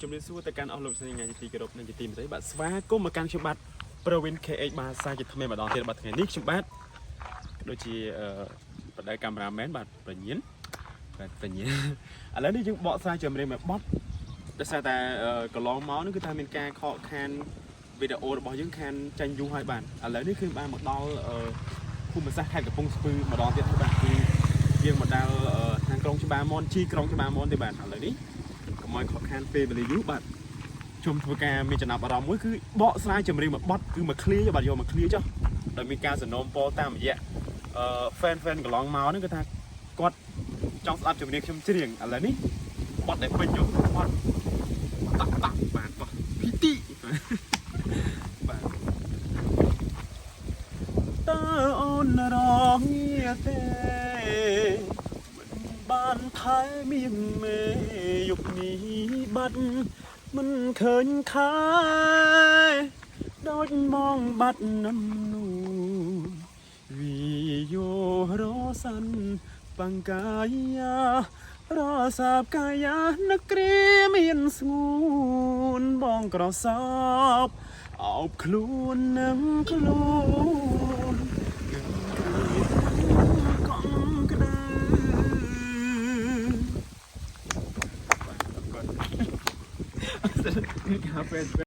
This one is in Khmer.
ជំរាបសួរទៅកាន់អស់លោកស្រីថ្ងៃទីគោរពនិងជាទីមេត្រីបាទស្វាគមន៍មកកាន់ខ្ញុំបាទប្រវិន KH បាទសាជាថ្មីម្ដងទៀតបាទថ្ងៃនេះខ្ញុំបាទដូចជាបដិកាមេរ៉ាមែនបាទប្រញានបាទប្រញានឥឡូវនេះយើងបកស្រាយជំរាបមកបត់ដោយសារតែកន្លងមកនោះគឺថាមានការខកខានវីដេអូរបស់យើងខានចាញ់យូរហើយបាទឥឡូវនេះគឺបានមកដល់ភូមិសាស្ត្រខេត្តកំពង់ស្ពឺម្ដងទៀតហើយបាទគឺយើងមកដល់ខាងក្រុងច្បារមនជីក្រុងច្បារមនទេបាទឥឡូវនេះកុំឲ្យខកខានពេលវេលាយូរបាទជុំធ្វើការមានចំណាប់អារម្មណ៍មួយគឺបកស្រាយចម្រៀងមួយបទគឺមកឃ្លៀបាទយកមកឃ្លៀចុះដោយមានការសនំពរតាមរយៈfan កន្លងមកហ្នឹងគឺថាគាត់ចង់ស្ដាប់ចម្រៀងខ្ញុំច្រៀងឥឡូវនេះបទដែលពេញយកបទតាក់បាទបទភីទីបាទតើអូនរងងារទេបានថែមានមេយប់នេះបាត់មិនឃើញខែដូចមងបាត់នំនូវីយោរសាន់បង្កាយារសាបកាយានឹកគ្រាមានស្ងួនបងក្រសោបអោបខ្លួននឹងខ្លួនកងក្ដៅកាហ្វេ